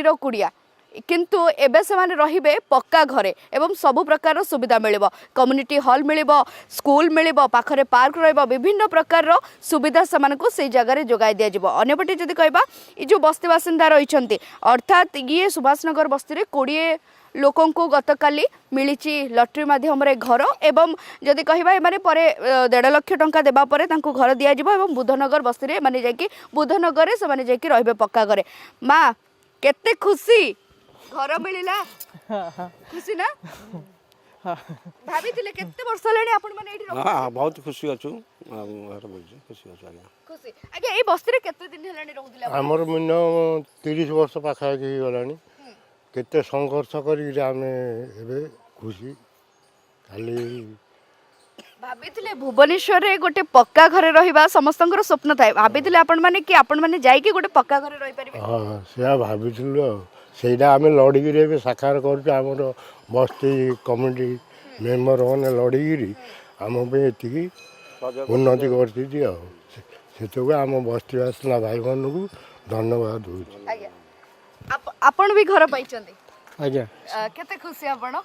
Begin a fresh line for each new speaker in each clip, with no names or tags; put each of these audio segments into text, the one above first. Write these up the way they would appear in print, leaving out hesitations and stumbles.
माटीर कुड़िया किंतु एबे से माने रहिबे पक्का घरे एवं सब प्रकार सुविधा मिलिबो कम्युनिटी हॉल मिलिबो स्कूल मिलिबो पाखरे पार्क रहइबो विभिन्न प्रकार सुविधा समानकु से जगह रे जोगाई दिया जिवो अन्यपटे जदि कहबा ई जो बस्ती बासिंदा रहिसंती अर्थात ये सुभाषनगर बस्ती रे 20 लोकों को गतकाली मिली लटरी माध्यम घर एवं जदि कहबा माने परे 1.5 लाख टंका देबा परे तांको घर दिया जिवो एवं बुधनगर बस्ती रे माने जाकी बुधनगर रे से माने जाकी रहबे पक्का घरे माँ केते खुशी घर मिलिला खुशी ना भाभी थिले केते वर्ष लानी आपण माने एठी रहू
हां बहुत खुशी अछु घर बोलजे खुशी अछु आज्ञा
खुशी आगे ए बस्ती रे केते दिन हेलानी रहउदिला
हमर मिनो 30 वर्ष पाखा की गलानी केते संघर्ष करी आमे एबे खुशी खाली
भाभी थिले भुवनेश्वर रे गोटे पक्का घरे रहिबा समस्तंकर स्वप्न थाए भाभी थिले आपण माने जाई कि गोटे पक्का घरे रहि परिबे
हां सेया भाबिथिलु सेटा आमे लड़ीगिरी एबे साकार करछु हमर बस्ती कम्युनिटी मेंबर माने लड़ीगिरी आम पे एतिकी उन्नति करती से आम बस्ती आसला भाई मान को धन्यवाद दूँ
आपण भी घर पाइचंदी
आज्ञा
केते खुशी आपण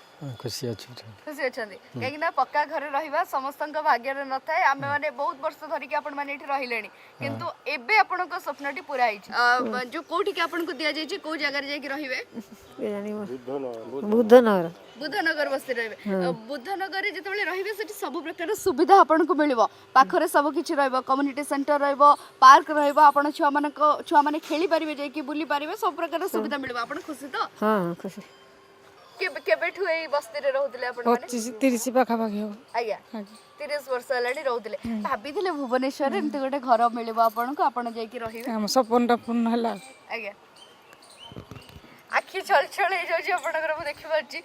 खुशी अछि
खुशी अछंदी काहे ना पक्का घरे रहिबा समस्तंक भाग्य रे न थाए आमे माने बहुत वर्ष धरि के आपण माने एठी रहिलेनी किंतु एबे आपनको स्वप्नटी पूरा हिच जो कोठी के आपण को दिया जाय छै को जगह रे जाय के रहिबे
बुद्धनगर
बुद्धनगर बस्ती रहिबे बुद्धनगर रे जेतबेले रहिबे सेठी सब प्रकार सुविधा आपण को मिलिबो पाखरे सब किछि रहइबो कम्युनिटी सेंटर रहइबो पार्क रहइबो आपण छुआ माने खेली परिबे जाय कि बुली परिबे सब प्रकार सुविधा मिलिबो आपण खुशी तो
हां खुशी
केबेठु ए बस्ती रे रहउदिले आपण माने
30 पाखा पाखी हो
आज्ञा 30 वर्ष लाडी रहउदिले भाबी दिले भुवनेश्वर रे एमते गोटे घर मिलिबो आपण को आपण जाय कि रहिबे
हम सपनटा पूर्ण हला
आज्ञा आखि छल छल ए जो आपणकर मु देखि पाछि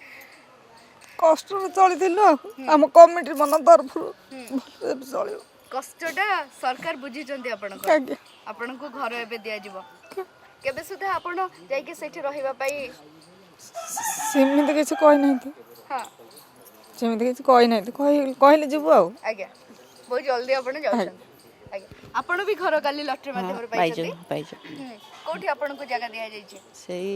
कष्ट रे चलिदिलो हम कमिटी मन तरफ चलियो
कष्टटा सरकार बुझी जंती आपणको आपणको घर एबे दिया जिवो केबे सुधा आपण जाय कि सेठी रहिबा पई
सेमिति किछ कहि नै थी
हां
सेमिति किछ कहि नै थी कहले जिवो आ
आज्ञा बहुत जल्दी आपण जाउछन आज्ञा आपण भी घर काली लॉटरी माध्यम रे पाइछन कोठी आपण को जगह दिया जाय छै
सेई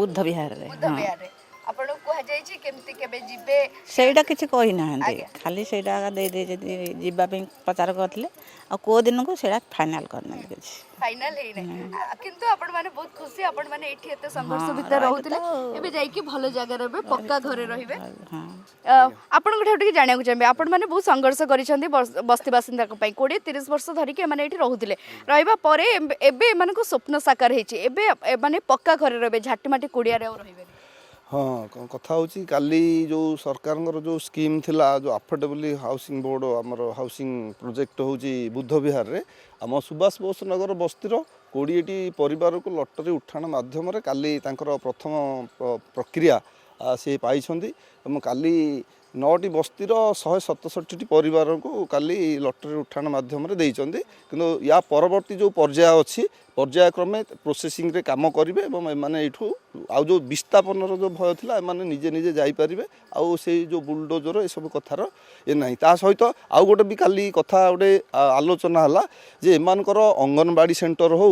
बुद्ध विहार रे
बुद्ध विहार रे आपण को हा जाय छै केमति केबे जिबे
सेटा किछ कहि नाहंती खाली सेटा दे दे जदी जिबा पे प्रचार करथिले आ को दिन को सेटा फाइनल करना किछ
फाइनल हे नै किंतु आपण माने बहुत खुशी आपण माने एठी एते संघर्ष भीतर रहउतिले एबे जाय कि भलो जगह रहबे पक्का घरे रहिबे हां आपण को ठेठी जानिया को चाहबे आपण माने बहुत संघर्ष करिसंती बस्ती बासिंदा को पई 20-30 वर्ष धरि के माने एठी रहउतिले रहिबा परे एबे माने को स्वप्न साकार हेछि एबे माने पक्का घरे रहबे झाटीमाटी कुडिया रे रहिबे
हाँ कथा होची काली जो सरकार जो स्कीम थिला जो अफोर्डेबल हाउसिंग बोर्ड आमर हाउसिंग प्रोजेक्ट होची बुद्ध विहार रे आम सुभाष बोस नगर बस्तीर 20टी परिवार को लटरी उठाण माध्यम काली तांकर प्रथम प्रक्रिया से पाई काली 9टी बस्तीर 167टी परिवार को काली लटरी उठाण माध्यम किंतु या परवर्ती जो पर्याय अच्छी पर्यायक्रमे प्रोसेसिंग रे काम करेंगे एमाने एठू आउ जो विस्थापन जो भय थिला एमाने निजे निजे जाई परिबे आउ से जो बुलडोजर ए सब कथार ए नहीं ता सहित आउ गोटे भी काली कथा गोटे आलोचना हला जे एमानकर अंगनवाड़ी सेंटर हो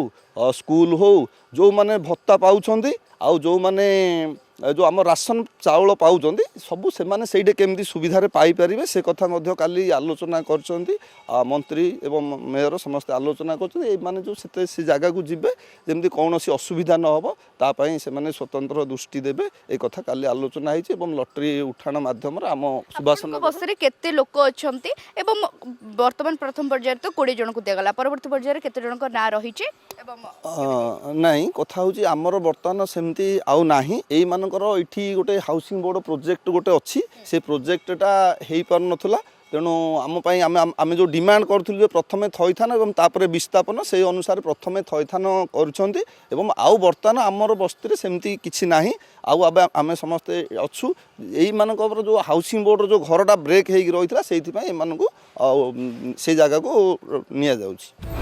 स्कूल हो जो माने भत्ता पाउछंदी आउ जो माने जो आम राशन चाउल पाउछंदी सबु से माने सेइडे केमदी सुविधा रे पाई परिबे से कथा मध्य काली आलोचना करछंती मंत्री एवं मेयर समस्त आलोचना करछंती ए माने जो से जगह को जिबे जेमदी कोनोसी असुविधा न होबो ता पई से माने स्वतंत्र दृष्टि देबे ए कथा काली आलोचना हिची एवं लटरी उठाण माध्यम रे आम सुभाषन
बसरे केते लोक अछंती एवं वर्तमान प्रथम पर्याय तो 20 जन को दिया गला परवर्ती पर्याय रे केते जन को ना रहिचे एवं
नहीं कथा होची हमर वर्तमान सेमती आउ नाही एई मानकर इठी गोटे हाउसिंग बोर्ड प्रोजेक्ट गोटे अच्छी से प्रोजेक्टटा हेई पार नथला तेणु आम पाई आमे जो डिमांड करथुलु प्रथमे थैथान एवं तापरे विस्थापन से अनुसार प्रथमे थैथान करूछंती एवं आउ वर्तमान आमर बस्ती रे सेमती किछि नाही आउ आमे समस्ते अच्छु एई मानकर जो हाउसिंग बोर्ड जो घरटा ब्रेक हेई रहितला सेइथि पई एमानकु से जगह को निया जाउछि।